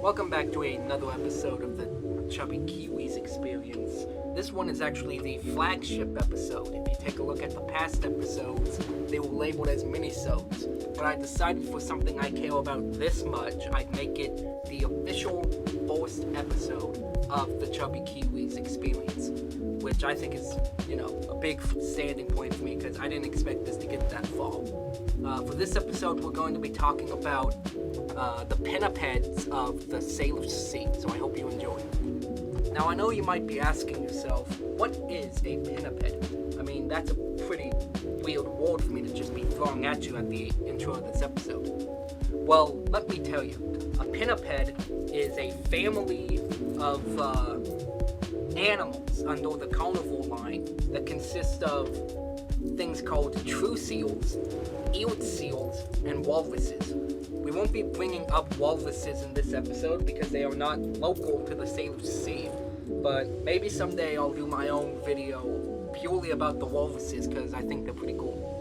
Welcome back to another episode of the ChubbyKiwis Experience. This one is actually the flagship episode. If you take a look at the past episodes, they were labeled as minisodes. But I decided for something I care about this much, I'd make it the official first episode of the ChubbyKiwis Experience, which I think is, a big standing point for me because I didn't expect this to get that far. For this episode, we're going to be talking about the Pinnipeds of the Salish Sea, so I hope you enjoy. Now, I know you might be asking yourself, what is a pinniped? I mean, that's a pretty weird word for me to just be throwing at you at the intro of this episode. Well, let me tell you, a pinniped is a family of animals under the carnivore line that consist of things called true seals, eeled seals, and walruses. We won't be bringing up walruses in this episode because they are not local to the Salish Sea, but maybe someday I'll do my own video purely about the walruses because I think they're pretty cool.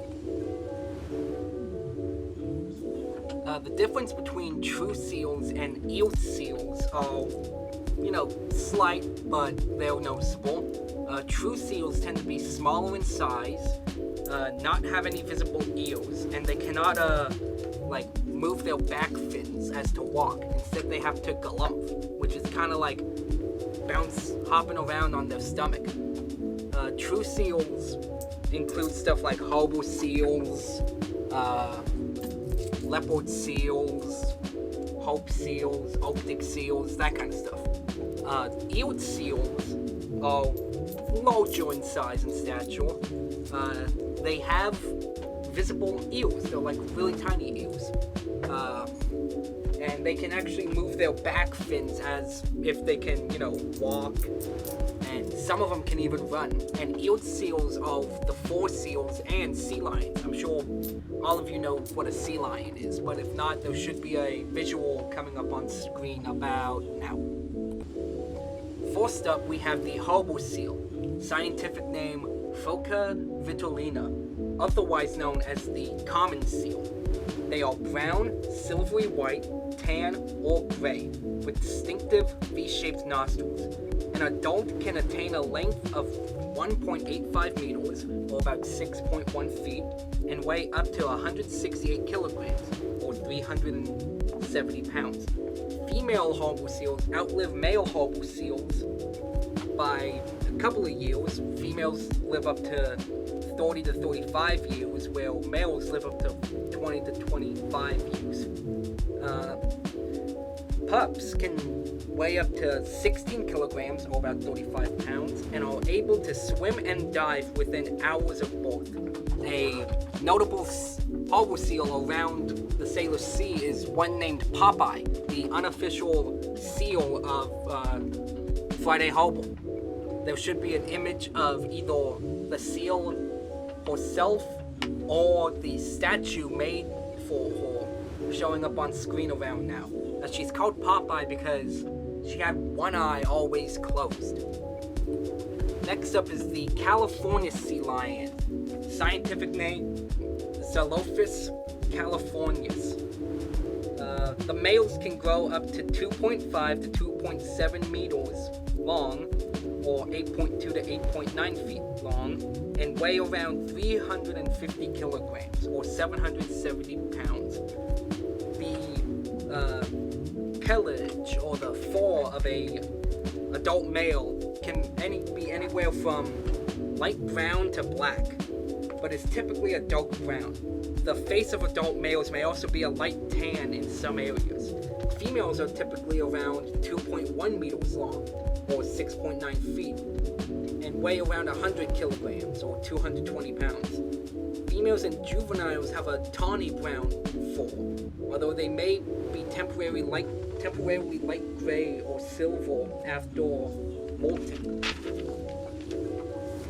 The difference between true seals and eeled seals are, slight, but they're noticeable. True seals tend to be smaller in size, not have any visible ears, and they cannot, move their back fins as to walk. Instead, they have to galump, which is kind of like hopping around on their stomach. True seals include stuff like harbor seals, leopard seals, hope seals, arctic seals, that kind of stuff. Eeled seals are larger in size and stature. They have visible eels. They're like really tiny eels. And they can actually move their back fins as if they can, walk. And some of them can even run. And eeled seals are the four seals and sea lions. I'm sure all of you know what a sea lion is, but if not, there should be a visual coming up on screen about now. First up, we have the harbor seal, scientific name Phoca vitulina, otherwise known as the common seal. They are brown, silvery white, tan, or gray, with distinctive V-shaped nostrils. An adult can attain a length of 1.85 meters, or about 6.1 feet, and weigh up to 168 kilograms, or 370 pounds. Female harbor seals outlive male harbor seals by a couple of years. Females live up to 30 to 35 years, where males live up to 20 to 25 years. Pups can weigh up to 16 kilograms, or about 35 pounds, and are able to swim and dive within hours of birth. A notable harbor seal around the Salish Sea is one named Popeye, the unofficial seal of Friday Harbor. There should be an image of either the seal herself or the statue made for her showing up on screen around now. She's called Popeye because she had one eye always closed. Next up is the California sea lion, scientific name Xylophus californius. The males can grow up to 2.5 to 2.7 meters long, or 8.2 to 8.9 feet long, and weigh around 350 kilograms, or 770 pounds. The pelage, or the fur of a adult male, can be anywhere from light brown to black, but is typically a dark brown. The face of adult males may also be a light tan in some areas. Females are typically around 2.1 meters long, or 6.9 feet, and weigh around 100 kilograms, or 220 pounds. Females and juveniles have a tawny brown fur, although they may be temporarily light gray or silver after molting.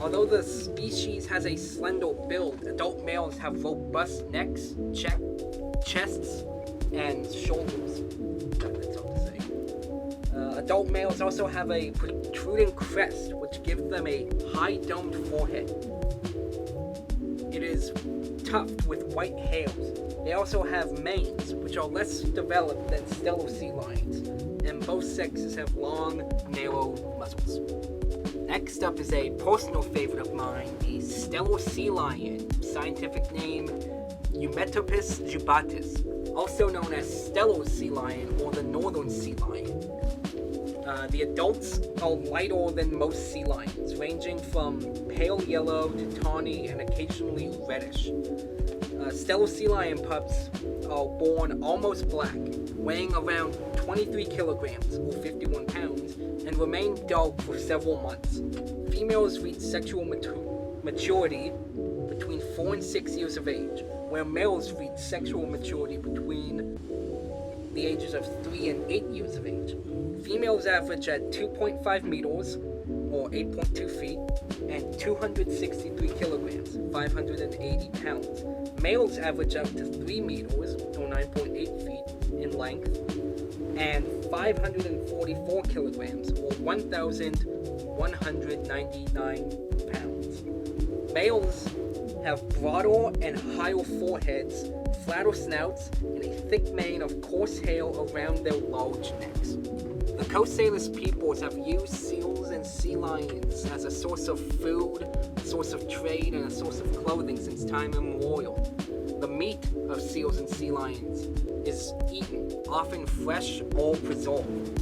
Although the species has a slender build, adult males have robust necks, chests, and shoulders. That's all to say. Adult males also have a protruding crest, which gives them a high domed forehead. It is tufted with white hairs. They also have manes, which are less developed than Stellar sea lions, and both sexes have long, narrow muzzles. Next up is a personal favorite of mine, the Stellar sea lion, scientific name Eumetopus jubatus, also known as Stellar sea lion or the northern sea lion. The adults are lighter than most sea lions, ranging from pale yellow to tawny and occasionally reddish. Stellar sea lion pups are born almost black, weighing around 23 kilograms or 51 pounds, and remain dark for several months. Females reach sexual maturity between 4 and 6 years of age, where males reach sexual maturity between the ages of 3 and 8 years of age. Females average at 2.5 meters, or 8.2 feet, and 263 kilograms, 580 pounds. Males average up to 3 meters, or 9.8 feet, in length, and 544 kilograms, or 1,199 pounds. Males have broader and higher foreheads, flatter snouts, and a thick mane of coarse hair around their large necks. The Coast Salish peoples have used seals and sea lions as a source of food, a source of trade, and a source of clothing since time immemorial. The meat of seals and sea lions is eaten, often fresh or preserved.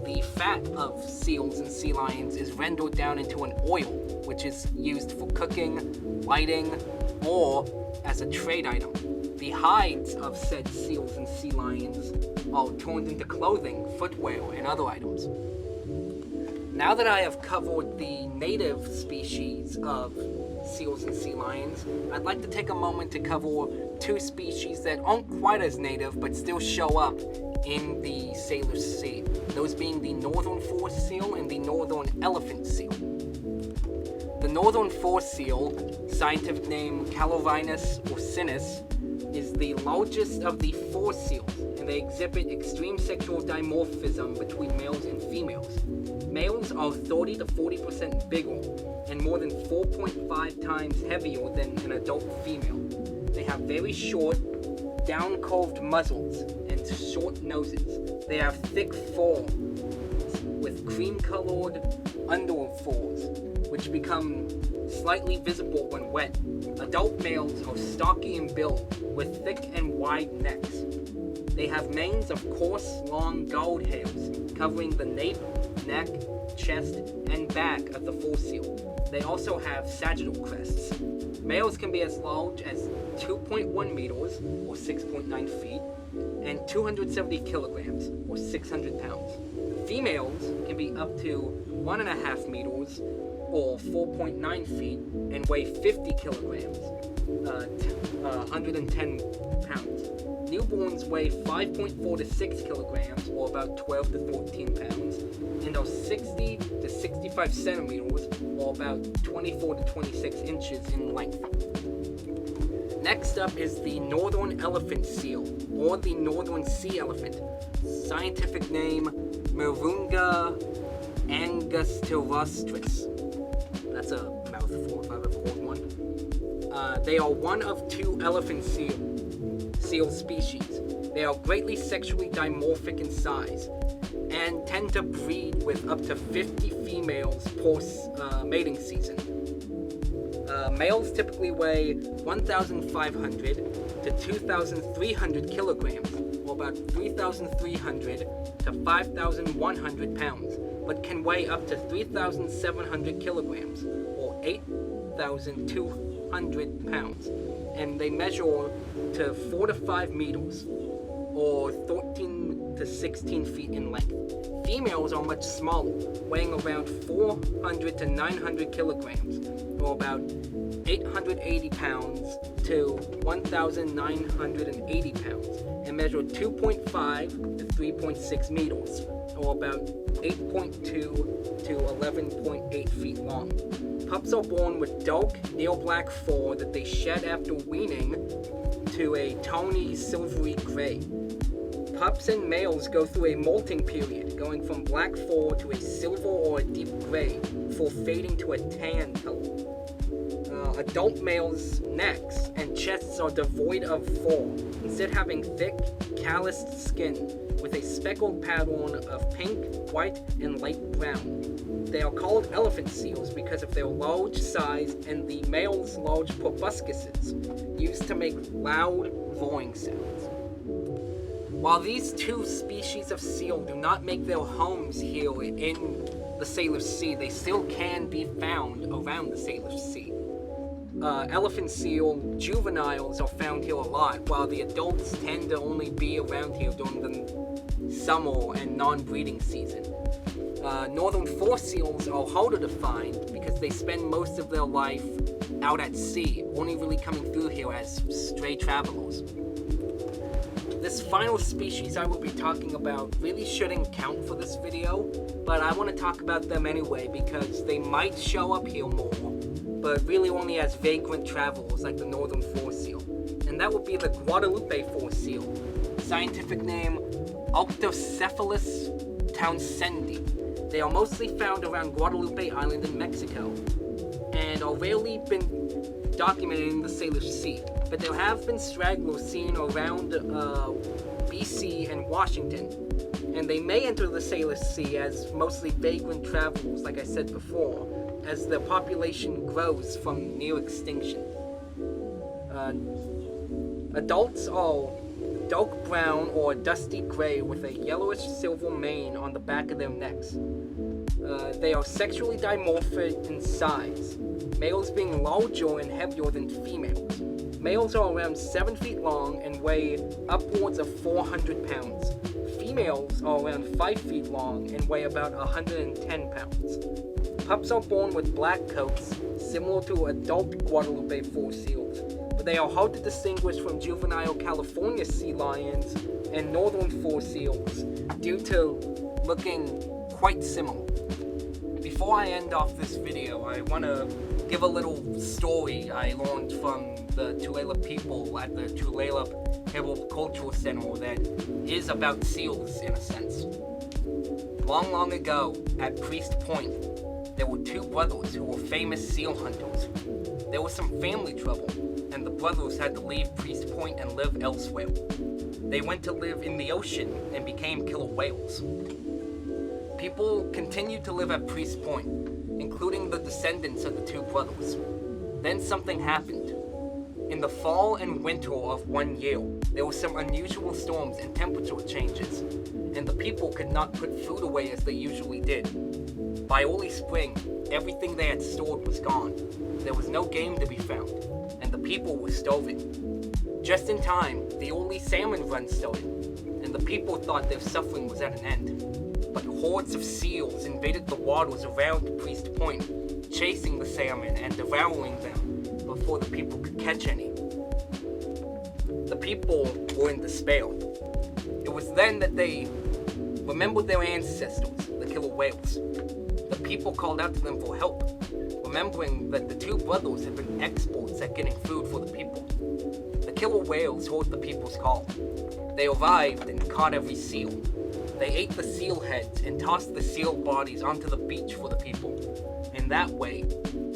The fat of seals and sea lions is rendered down into an oil, which is used for cooking, lighting, or as a trade item. The hides of said seals and sea lions are turned into clothing, footwear, and other items. Now that I have covered the native species of seals and sea lions, I'd like to take a moment to cover two species that aren't quite as native but still show up in the Salish Sea, those being the northern forest seal and the northern elephant seal. The northern forest seal, scientific name Calovinus ursinus, is the largest of the forest seals, and they exhibit extreme sexual dimorphism between males and females. Males are 30 to 40% bigger and more than 4.5 times heavier than an adult female. They have very short, down-curved muzzles and short noses. They have thick fur with cream-colored underfurs, which become slightly visible when wet. Adult males are stocky in build with thick and wide necks. They have manes of coarse, long guard hairs covering the nape, neck, chest, and back of the fur seal. They also have sagittal crests. Males can be as large as 2.1 meters, or 6.9 feet, and 270 kilograms, or 600 pounds. Females can be up to 1.5 meters, or 4.9 feet, and weigh 50 kilograms, 110 pounds. Newborns weigh 5.4 to 6 kilograms, or about 12 to 14 pounds, and are 60 to 65 centimeters, or about 24 to 26 inches in length. Next up is the northern elephant seal, or the northern sea elephant, scientific name Merunga angustivostris. That's a mouthful if I've ever heard one. They are one of two elephant seal species. They are greatly sexually dimorphic in size and tend to breed with up to 50 females per mating season. Males typically weigh 1,500 to 2,300 kilograms, or about 3,300 to 5,100 pounds, but can weigh up to 3,700 kilograms, or 8,200 pounds, and they measure to 4 to 5 meters, or 13 to 16 feet in length. Females are much smaller, weighing around 400 to 900 kilograms, or about 880 pounds to 1,980 pounds, and measure 2.5 to 3.6 meters, or about 8.2 to 11.8 feet long. Pups are born with dark, near-black fur that they shed after weaning to a tawny, silvery gray. Pups and males go through a molting period, going from black fur to a silver or a deep gray, before fading to a tan color. Adult males' necks and white chests are devoid of fur, instead having thick, calloused skin with a speckled pattern of pink, white, and light brown. They are called elephant seals because of their large size and the male's large proboscises, used to make loud, roaring sounds. While these two species of seal do not make their homes here in the Salish Sea, they still can be found around the Salish Sea. Elephant seal juveniles are found here a lot, while the adults tend to only be around here during the summer and non-breeding season. Northern fur seals are harder to find because they spend most of their life out at sea, only really coming through here as stray travelers. This final species I will be talking about really shouldn't count for this video, but I want to talk about them anyway because they might show up here more, but really only as vagrant travelers like the northern fur seal. And that would be the Guadalupe fur seal, scientific name Octocephalus townsendi. They are mostly found around Guadalupe Island in Mexico, and are rarely been documented in the Salish Sea, but there have been stragglers seen around BC and Washington, and they may enter the Salish Sea as mostly vagrant travelers, like I said before, as their population grows from near extinction. Adults are dark brown or dusty gray with a yellowish silver mane on the back of their necks. They are sexually dimorphic in size, males being larger and heavier than females. Males are around 7 feet long and weigh upwards of 400 pounds. Females are around 5 feet long and weigh about 110 pounds. Pups are born with black coats, similar to adult Guadalupe fur seals, but they are hard to distinguish from juvenile California sea lions and northern fur seals due to looking quite similar. Before I end off this video, I want to give a little story I learned from the Tulalip people at the Tulalip Hibulb Cultural Center that is about seals in a sense. Long ago, at Priest Point, there were two brothers who were famous seal hunters. There was some family trouble, and the brothers had to leave Priest Point and live elsewhere. They went to live in the ocean and became killer whales. People continued to live at Priest Point, including the descendants of the two brothers. Then something happened. In the fall and winter of one year, there were some unusual storms and temperature changes, and the people could not put food away as they usually did. By early spring, everything they had stored was gone. There was no game to be found, and the people were starving. Just in time, the early salmon run started, and the people thought their suffering was at an end. But hordes of seals invaded the waters around Priest Point, chasing the salmon and devouring them before the people could catch any. The people were in despair. It was then that they remembered their ancestors, the killer whales. The people called out to them for help, remembering that the two brothers had been experts at getting food for the people. The killer whales heard the people's call. They arrived and caught every seal. They ate the seal heads and tossed the seal bodies onto the beach for the people. In that way,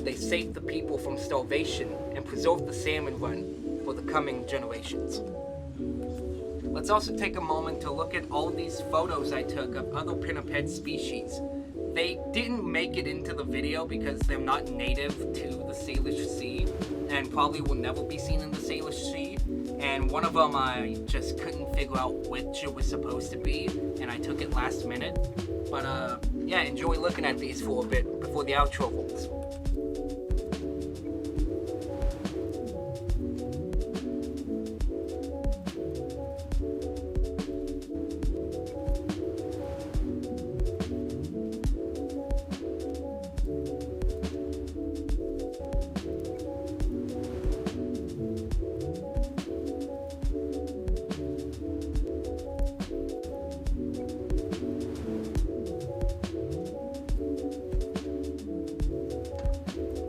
they saved the people from starvation and preserved the salmon run for the coming generations. Let's also take a moment to look at all these photos I took of other pinniped species. They didn't make it into the video because they're not native to the Salish Sea and probably will never be seen in the Salish Sea. And one of them I just couldn't figure out which it was supposed to be, and I took it last minute. But yeah, enjoy looking at these for a bit before the outro rolls.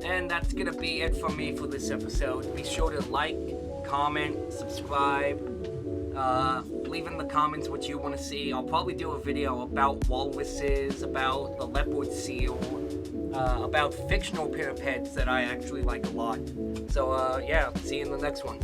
And that's gonna be it for me for this episode. Be sure to like, comment, subscribe, leave in the comments what you want to see. I'll probably do a video about walruses, about the leopard seal, about fictional pinnipeds that I actually like a lot. So yeah, see you in the next one.